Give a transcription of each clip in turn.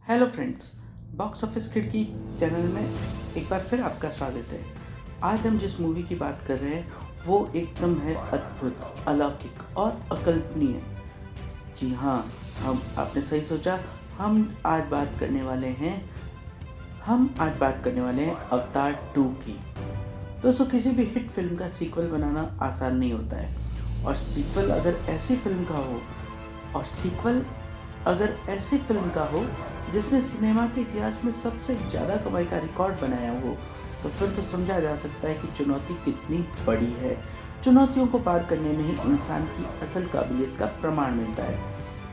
Hello friends, box office खिड़की channel में एक बार फिर आपका स्वागत है। आज हम जिस मूवी की बात कर रहे हैं वो एकदम है अद्भुत, अलौकिक और अकल्पनीय। जी हाँ, आपने सही सोचा। हम आज बात करने वाले हैं अवतार 2 की। दोस्तों, किसी भी हिट फिल्म का सीक्वल बनाना आसान नहीं होता है, और सीक्वल अगर ऐसी फिल्म का हो जिसने सिनेमा के इतिहास में सबसे ज़्यादा कमाई का रिकॉर्ड बनाया हो, तो फिर तो समझा जा सकता है कि चुनौती कितनी बड़ी है। चुनौतियों को पार करने में ही इंसान की असल काबिलियत का प्रमाण मिलता है।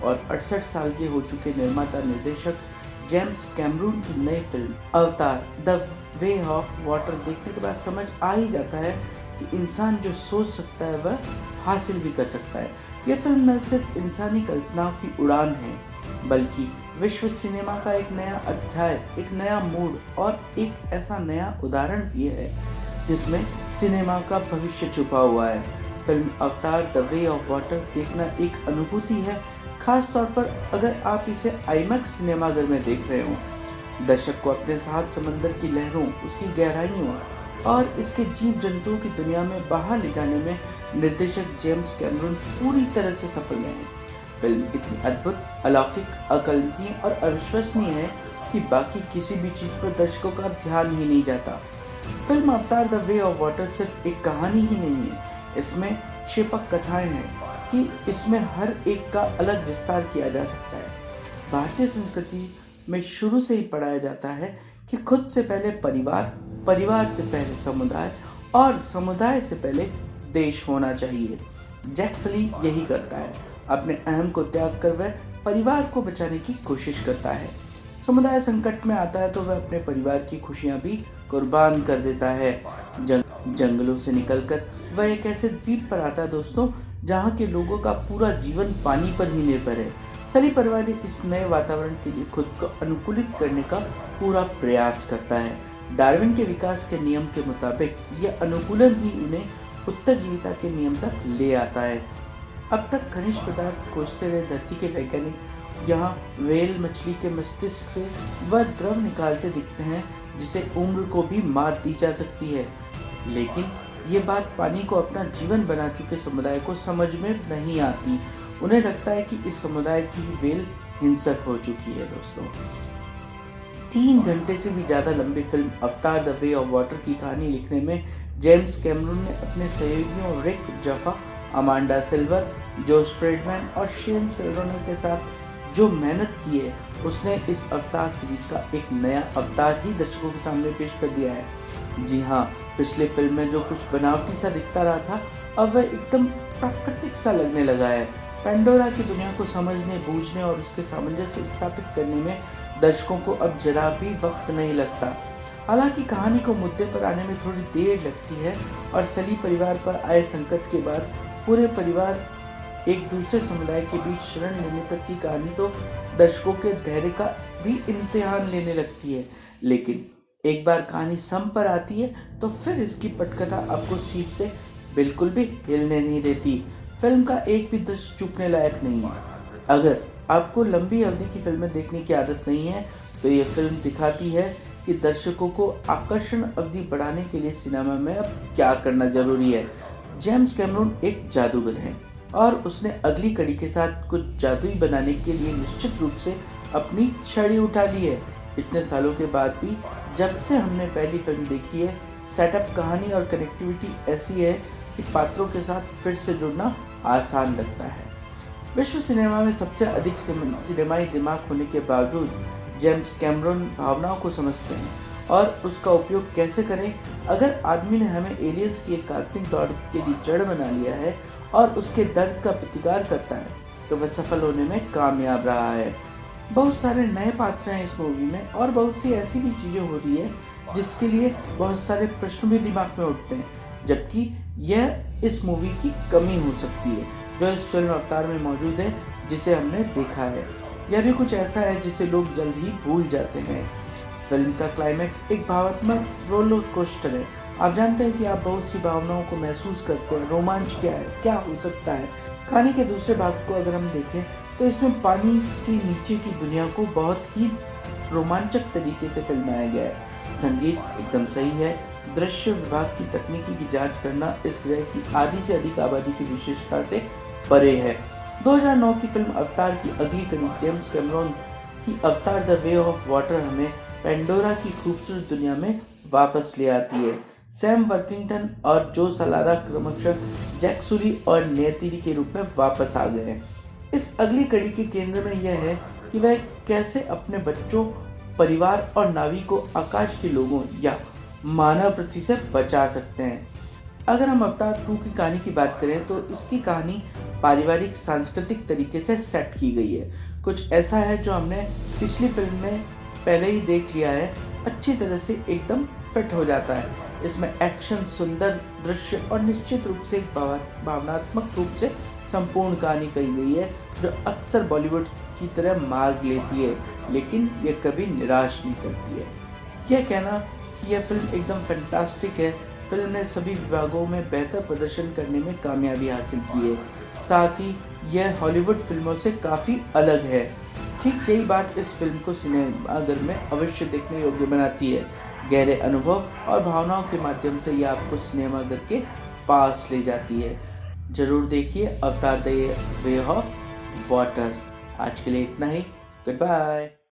और 68 साल के हो चुके निर्माता निर्देशक जेम्स कैमरून की नई फिल्म अवतार द वे ऑफ वाटर देखने के बाद समझ आ ही जाता है कि इंसान जो सोच सकता है वह हासिल भी कर सकता है। यह फिल्म न सिर्फ इंसानी कल्पनाओं की उड़ान है, बल्कि विश्व सिनेमा का एक नया अध्याय, एक नया मूड और एक ऐसा नया उदाहरण भी है जिसमें सिनेमा का भविष्य छुपा हुआ है। फिल्म अवतार द वे ऑफ वाटर देखना एक अनुभूति है, खास तौर पर अगर आप इसे आईमैक्स सिनेमाघर में देख रहे हो। दर्शक को अपने साथ समंदर की लहरों, उसकी गहराइयों और इसके जीव जंतुओं की दुनिया में बाहर ले जाने में निर्देशक जेम्स कैमरून पूरी तरह से सफल रहे हैं। फिल्म इतनी अद्भुत, अलौकिक, अकल्पनीय और अविश्वसनीय है कि बाकी किसी भी चीज पर दर्शकों का ध्यान ही नहीं जाता। फिल्म अवतार द वे ऑफ वाटर सिर्फ एक कहानी ही नहीं है, इसमें क्षेपक कथाएं हैं कि इसमें हर एक का अलग विस्तार किया जा सकता है। भारतीय संस्कृति में शुरू से ही पढ़ाया जाता है कि खुद से पहले परिवार, परिवार से पहले समुदाय और समुदाय से पहले देश होना चाहिए। जैक सली यही करता है। अपने अहम को त्याग कर वह परिवार को बचाने की कोशिश करता है। समुदाय संकट में आता है तो वह अपने परिवार की खुशियां भी कुर्बान कर देता है। जंगलों से निकलकर वह एक ऐसे द्वीप पर आता है दोस्तों, जहां के लोगों का पूरा जीवन पानी पर ही निर्भर है। सली परिवार इस नए वातावरण के लिए खुद को अनुकूलित करने का पूरा प्रयास करता है। डार्विन के विकास के नियम के मुताबिक यह अनुकूलन ही उन्हें उत्तरजीविता के नियम तक ले आता है। अब तक खनिज पदार्थ खोजते रहे धरती के वैज्ञानिक यहाँ व्हेल मछली के मस्तिष्क से वह द्रव निकालते दिखते हैं जिसे उम्र को भी मात दी जा सकती है। लेकिन ये बात पानी को अपना जीवन बना चुके समुदाय को समझ में नहीं आती। उन्हें लगता है कि इस समुदाय की व्हेल हिंसक हो चुकी है। दोस्तों, 3 घंटे से भी ज्यादा लंबी फिल्म अवतार द वे ऑफ वाटर की कहानी लिखने में जेम्स कैमरून ने अपने सहयोगियों रिक जफा, अमांडा सिल्वर, जोश फ्रेडमैन और शेन सेल्रोने के साथ जो मेहनत की है, उसने इस अवतार सीरीज का एक नया अवतार ही दर्शकों के सामने पेश कर दिया है। जी हाँ, पिछले फिल्म में जो कुछ बनावटी सा दिखता रहा था, अब वह एकदम प्राकृतिक सा लगने लगा है। पेंडोरा की दुनिया को समझने, बूझने और उसके सामंजस्य स्थापित करने में दर्शकों को अब जरा भी वक्त नहीं लगता। हालांकि कहानी को मुद्दे पर आने में थोड़ी देर लगती है, और सली परिवार पर आए संकट के बाद पूरे परिवार एक दूसरे समुदाय के बीच शरण लेने तक की कहानी तो दर्शकों के धैर्य का भी इम्तिहान लेने लगती है। लेकिन एक बार कहानी सम पर आती है तो फिर इसकी पटकथा आपको सीट से बिल्कुल भी हिलने नहीं देती। फिल्म का एक भी दृश्य चूकने लायक नहीं है। अगर आपको लंबी अवधि की फिल्में देखने की आदत नहीं है तो ये फिल्म दिखाती है कि दर्शकों को आकर्षण अवधि बढ़ाने के लिए सिनेमा में अब क्या करना जरूरी है। जेम्स कैमरून एक जादूगर है और उसने अगली कड़ी के साथ कुछ जादुई बनाने के लिए निश्चित रूप से अपनी छड़ी उठा ली है। इतने सालों के बाद भी जब से हमने पहली फिल्म देखी है, सेटअप, कहानी और कनेक्टिविटी ऐसी है कि पात्रों के साथ फिर से जुड़ना आसान लगता है। विश्व सिनेमा में सबसे अधिक सिनेमाई दिमाग होने के बावजूद जेम्स कैमरून भावनाओं को समझते हैं और उसका उपयोग कैसे करें। अगर आदमी ने हमें एलियंस की एक काल्पनिक दौड़ के लिए जड़ बना लिया है और उसके दर्द का प्रतिकार करता है, तो वह सफल होने में कामयाब रहा है। बहुत सारे नए पात्र हैं इस मूवी में, और बहुत सी ऐसी भी चीज़ें हो रही है जिसके लिए बहुत सारे प्रश्न भी दिमाग में उठते हैं, जबकि यह इस मूवी की कमी हो सकती है जो इस फिल्म अवतार में मौजूद है, जिसे हमने देखा है। यह भी कुछ ऐसा है जिसे लोग जल्द ही भूल जाते हैं। फिल्म का क्लाइमैक्स एक भावनात्मक रोलर कोस्टर है। आप जानते हैं कि आप बहुत सी भावनाओं को महसूस करते हैं। रोमांच क्या है, क्या हो सकता है। कहानी के दूसरे भाग को अगर हम देखें तो इसमें पानी के नीचे की दुनिया को बहुत ही रोमांचक तरीके से फिल्माया गया है। संगीत एकदम सही है। दृश्य विभाग की तकनीकी की जांच करना इस ग्रह की आधी से अधिक आबादी की विशेषता से परे है। 2009 की फिल्म अवतार की अगली कड़ी जेम्स कैमरॉन की अवतार द वे ऑफ वाटर हमें पेंडोरा की खूबसूरत दुनिया में वापस ले आती है। सैम वर्किंगटन और जो सलारा क्रमशः जैक सुली और नेतिरी के रूप में वापस आ गए हैं। इस अगली कड़ी के केंद्र में यह है कि वह कैसे अपने बच्चों, परिवार और नाविकों को आकाश के लोगों या मानव पृथ्वी से बचा सकते हैं। अगर हम अवतार 2 की कहानी की बात करें तो इसकी कहानी पारिवारिक सांस्कृतिक तरीके से सेट की गई है। कुछ ऐसा है जो हमने पिछली फिल्म में पहले ही देख लिया है, अच्छी तरह से एकदम फिट हो जाता है। इसमें एक्शन, सुंदर दृश्य और निश्चित रूप से एक भावनात्मक रूप से संपूर्ण कहानी कही गई है जो अक्सर बॉलीवुड की तरह मार्ग लेती है, लेकिन यह कभी निराश नहीं करती है। यह कहना कि यह फिल्म एकदम फैंटास्टिक है, फिल्म ने सभी विभागों में बेहतर प्रदर्शन करने में कामयाबी हासिल की है। साथ ही यह हॉलीवुड फिल्मों से काफ़ी अलग है। ठीक यही बात इस फिल्म को सिनेमाघर में अवश्य देखने योग्य बनाती है। गहरे अनुभव और भावनाओं के माध्यम से यह आपको सिनेमाघर के पास ले जाती है। जरूर देखिए अवतार द वे ऑफ वाटर। आज के लिए इतना ही। Good bye.